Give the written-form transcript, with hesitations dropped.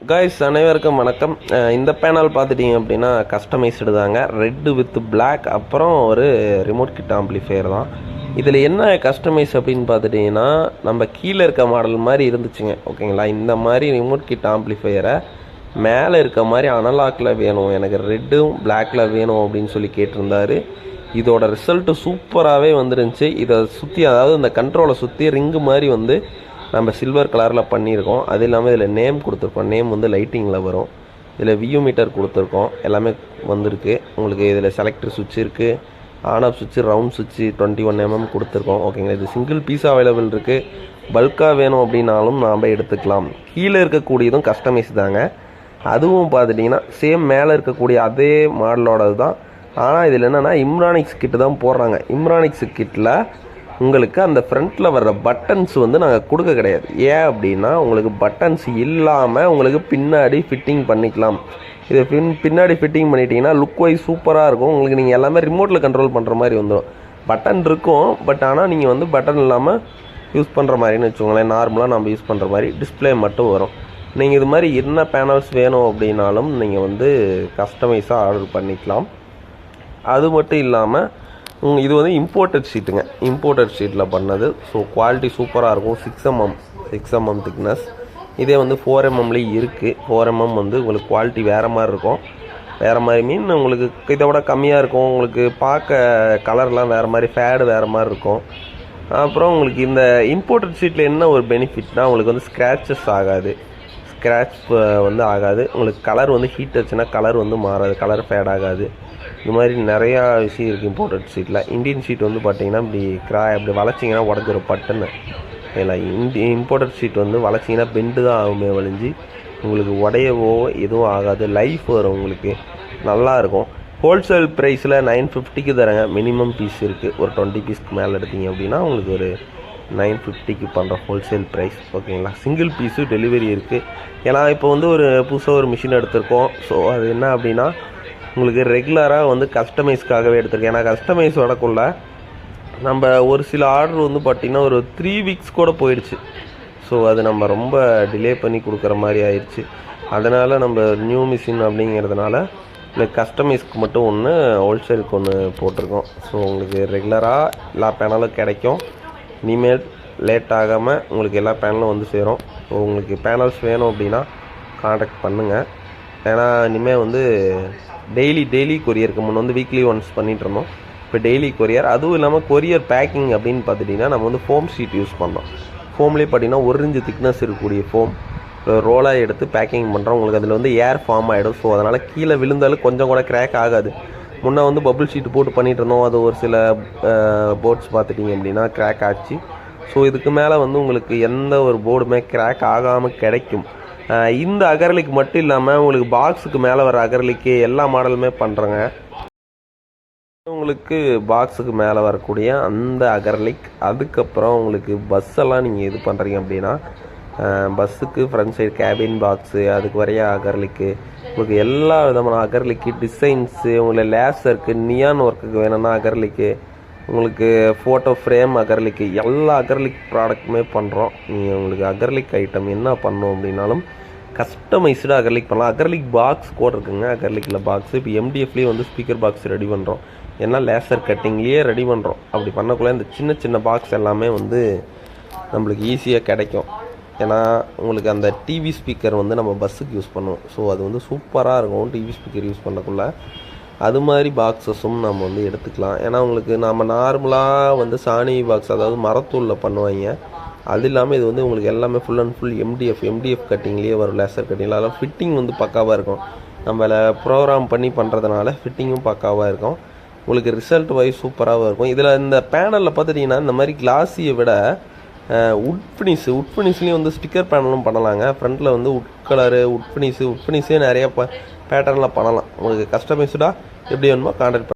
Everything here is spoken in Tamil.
காய்ஸ் அனைவருக்கும் வணக்கம். இந்த பேனல் பார்த்துட்டிங்க அப்படின்னா கஸ்டமைஸ்டு தாங்க. ரெட்டு வித் பிளாக், அப்புறம் ஒரு ரிமோட் கிட் ஆம்ப்ளிஃபையர் தான். இதில் என்ன கஸ்டமைஸ் அப்படின்னு பார்த்துட்டிங்கன்னா, நம்ம கீழே இருக்க மாடல் மாதிரி இருந்துச்சுங்க, ஓகேங்களா. இந்த மாதிரி ரிமோட் கிட் ஆம்ப்ளிஃபையரை மேலே இருக்க மாதிரி அனலாக்கில் வேணும், எனக்கு ரெட்டும் பிளாக்கில் வேணும் அப்படின்னு சொல்லி கேட்டிருந்தாரு. இதோட ரிசல்ட்டு சூப்பராகவே வந்துருந்துச்சு. இதை சுற்றி, அதாவது இந்த கண்ட்ரோலை சுற்றி ரிங்கு மாதிரி வந்து நம்ம சில்வர் கலரில் பண்ணியிருக்கோம். அது இல்லாமல் இதில் நேம் கொடுத்துருக்கோம். நேம் வந்து லைட்டிங்கில் வரும். இதில் வியூ மீட்டர் கொடுத்துருக்கோம். எல்லாமே வந்திருக்கு. உங்களுக்கு இதில் செலக்டர் சுவிட்ச் இருக்குது, ஆன் ஆஃப் சுவிட்சு, ரவுண்ட் சுவிட்சு 21 mm கொடுத்துருக்கோம், ஓகேங்களா. இது சிங்கிள் பீஸ் அவைலபிள் இருக்குது. பல்காக வேணும் அப்படின்னாலும் நாம் எடுத்துக்கலாம். கீழே இருக்கக்கூடியதும் கஸ்டமைஸ் தாங்க. அதுவும் பார்த்துட்டிங்கன்னா சேம் மேலே இருக்கக்கூடிய அதே மாடலோடது தான். ஆனால் இதில் என்னென்னா இம்ரானிக்ஸ் கிட்டு தான் போடுறாங்க. இம்ரானிக்ஸ் கிட்டில் உங்களுக்கு அந்த ஃப்ரண்ட்டில் வர்ற பட்டன்ஸ் வந்து நாங்கள் கொடுக்க கிடையாது. ஏன் அப்படின்னா, உங்களுக்கு பட்டன்ஸ் இல்லாமல் உங்களுக்கு பின்னாடி ஃபிட்டிங் பண்ணிக்கலாம். இதை பின்னாடி ஃபிட்டிங் பண்ணிட்டீங்கன்னா லுக் வைஸ் சூப்பராக இருக்கும். உங்களுக்கு நீங்கள் எல்லாமே ரிமோட்டில் கண்ட்ரோல் பண்ணுற மாதிரி வந்துடும். பட்டன் இருக்கும், பட் ஆனால் நீங்கள் வந்து பட்டன் இல்லாமல் யூஸ் பண்ணுற மாதிரின்னு வச்சுக்கோங்களேன். நார்மலாக நம்ம யூஸ் பண்ணுற மாதிரி டிஸ்பிளே மட்டும் வரும். நீங்கள் இது மாதிரி என்ன பேனல்ஸ் வேணும் அப்படின்னாலும் நீங்கள் வந்து கஸ்டமைஸாக ஆர்டர் பண்ணிக்கலாம். அது மட்டும் இல்லாமல் இது வந்து இம்போர்ட்டட் ஷீட்டுங்க. இம்போர்ட்டட் ஷீட்டில் பண்ணது. ஸோ குவாலிட்டி சூப்பராக இருக்கும். 6 mm திக்னஸ். இதே வந்து 4 mmலேயும் இருக்குது. 4 mm வந்து உங்களுக்கு குவாலிட்டி வேறு மாதிரி இருக்கும். வேறு மாதிரி மீன் உங்களுக்கு இதை விட கம்மியாக இருக்கும். உங்களுக்கு பார்க்க கலர்லாம் வேறு மாதிரி, ஃபேடு வேறு மாதிரி இருக்கும். அப்புறம் உங்களுக்கு இந்த இம்போர்ட்டட் ஷீட்டில் என்ன ஒரு பெனிஃபிட்னால், உங்களுக்கு வந்து ஸ்க்ராச்சஸ் ஆகாது. ஸ்க்ராட்ச் வந்து ஆகாது. உங்களுக்கு கலர் வந்து ஹீட் வச்சுன்னா கலர் வந்து மாறாது, கலர் ஃபேட் ஆகாது. இது மாதிரி நிறையா விஷயம் இருக்குது இம்போர்ட்டட் ஷீட்டில். இந்தியன் ஷீட் வந்து பார்த்திங்கன்னா இப்படி அப்படி வளைச்சிங்கன்னா உடஞ்சிரும் பட்டுன்னு. இல்லை, இம்போர்ட்டட் ஷீட் வந்து வளைச்சிங்கன்னா பெண்டு தான் ஆகுமே வளைஞ்சி, உங்களுக்கு உடையவோ எதுவும் ஆகாது. லைஃப் வரும், உங்களுக்கு நல்லாயிருக்கும். ஹோல்சேல் ப்ரைஸில் 950க்கு தரேங்க. மினிமம் பீஸ் இருக்குது. ஒரு 20 பீஸ்க்கு மேலே எடுத்தீங்க அப்படின்னா உங்களுக்கு ஒரு 950க்கு பண்ணுற ஹோல்சேல் ப்ரைஸ், ஓகேங்களா. சிங்கிள் பீஸு டெலிவரி இருக்குது. ஏன்னா இப்போ வந்து ஒரு புதுசாக ஒரு மிஷின் எடுத்திருக்கோம். ஸோ அது என்ன அப்படின்னா, உங்களுக்கு ரெகுலராக வந்து கஸ்டமைஸ்க்காகவே எடுத்துருக்கேன். ஏன்னா கஸ்டமைஸ் வரக்குள்ள நம்ம ஒரு சில ஆர்டர் வந்து பார்த்திங்கன்னா ஒரு 3 weeks கூட போயிடுச்சு. ஸோ அது நம்ம ரொம்ப டிலே பண்ணி கொடுக்குற மாதிரி ஆயிடுச்சு. அதனால் நம்ம நியூ மிஷின் அப்படிங்கிறதுனால இந்த கஸ்டமைஸ்க்கு மட்டும் ஒன்று, ஹோல்சேலுக்கு ஒன்று போட்டிருக்கோம். ஸோ உங்களுக்கு ரெகுலராக எல்லா பேனலும் கிடைக்கும். இனிமேல் லேட் ஆகாமல் உங்களுக்கு எல்லா பேனலும் வந்து சேரும். ஸோ உங்களுக்கு பேனல்ஸ் வேணும் அப்படின்னா காண்டாக்ட் பண்ணுங்கள். ஏன்னா இனிமேல் வந்து டெய்லி கொரியருக்கு முன்னே வந்து வீக்லி ஒன்ஸ் பண்ணிகிட்டு இருந்தோம். இப்போ டெய்லி கொரியர். அதுவும் இல்லாமல் கொரியர் பேக்கிங் அப்படின்னு பார்த்துட்டிங்கன்னா நம்ம வந்து ஃபோம் ஷீட் யூஸ் பண்ணோம். ஃபோம்லேயே பார்த்திங்கன்னா 1 inch திக்னஸ் இருக்கக்கூடிய ஃபோம் ரோலாக எடுத்து பேக்கிங் பண்ணுறோம். உங்களுக்கு அதில் வந்து ஏர் ஃபார்ம் ஆகிடும். ஸோ அதனால் கீழே விழுந்தாலும் கொஞ்சம் கூட கிராக் ஆகாது. முன்னே வந்து பபுள் ஷீட் போட்டு பண்ணிகிட்டு இருந்தோம். அது ஒரு சில போர்ட்ஸ் பார்த்துட்டிங்க அப்படின்னா கிராக் ஆச்சு. ஸோ இதுக்கு மேலே வந்து உங்களுக்கு எந்த ஒரு போர்டுமே கிராக் ஆகாமல் கிடைக்கும். இந்த அகர்லிக் மட்டும் இல்லாமல் உங்களுக்கு பாக்ஸுக்கு மேலே வர அகர்லிக்கு எல்லா மாடலுமே பண்ணுறேங்க. உங்களுக்கு பாக்ஸுக்கு மேலே வரக்கூடிய அந்த அகர்லிக், அதுக்கப்புறம் உங்களுக்கு பஸ்ஸெல்லாம் நீங்கள் இது பண்ணுறீங்க அப்படின்னா பஸ்ஸுக்கு ஃப்ரண்ட் சைடு கேபின் பாக்ஸு, அதுக்கு வரைய அகர்லிக்கு, உங்களுக்கு எல்லா விதமான அகர்லிக்கு டிசைன்ஸு, உங்களுக்கு லேசருக்கு நியான் ஒர்க்குக்கு வேணும்னா அகர்லிக்கு, உங்களுக்கு ஃபோட்டோ ஃப்ரேம் அகர்லிக்கு, எல்லா அகர்லிக் ப்ராடக்ட்டுமே பண்ணுறோம். நீங்கள் உங்களுக்கு அகர்லிக் ஐட்டம் என்ன பண்ணோம் அப்படின்னாலும் கஸ்டமைஸ்டு அகர்லிக் பண்ணலாம். அகர்லிக் பாக்ஸ் கூட இருக்குங்க. அகர்லிக்கில் பாக்ஸு இப்போ MDFலேயே வந்து ஸ்பீக்கர் பாக்ஸ் ரெடி பண்ணுறோம். ஏன்னா லேசர் கட்டிங்லேயே ரெடி பண்ணுறோம். அப்படி பண்ணக்குள்ளே இந்த சின்ன பாக்ஸ் எல்லாமே வந்து நம்மளுக்கு ஈஸியாக கிடைக்கும். ஏன்னா உங்களுக்கு அந்த டிவி ஸ்பீக்கர் வந்து நம்ம பஸ்ஸுக்கு யூஸ் பண்ணுவோம். ஸோ அது வந்து சூப்பராக இருக்கும் டிவி ஸ்பீக்கர் யூஸ் பண்ணக்குள்ளே. அது மாதிரி பாக்ஸஸும் நம்ம வந்து எடுத்துக்கலாம். ஏன்னா உங்களுக்கு நம்ம நார்மலாக வந்து சாணி பாக்ஸ், அதாவது மரத்தூளில் பண்ணுவாங்க. அது இல்லாமல் இது வந்து உங்களுக்கு எல்லாமே ஃபுல் அண்ட் ஃபுல் MDF கட்டிங்லேயே வரும். லேசர் கட்டிங்கில் அதெல்லாம் ஃபிட்டிங் வந்து பக்காவாக இருக்கும். நம்ம ப்ரோக்ராம் பண்ணி பண்ணுறதுனால ஃபிட்டிங்கும் பக்காவாக இருக்கும். உங்களுக்கு ரிசல்ட் வைஸ் சூப்பராகவும் இருக்கும். இதில் இந்த பேனலில் பார்த்துட்டிங்கன்னா இந்த மாதிரி கிளாஸியை விட உட் ஃபினிஷ்லேயும் வந்து ஸ்டிக்கர் பேனலும் பண்ணலாங்க. ஃப்ரண்ட்டில் வந்து உட் கலரு, உட் ஃபினிஷே நிறைய பேட்டர்னில் பண்ணலாம். உங்களுக்கு கஸ்டமைஸ்டாக எப்படி வேணுமோ கான்டாக்ட்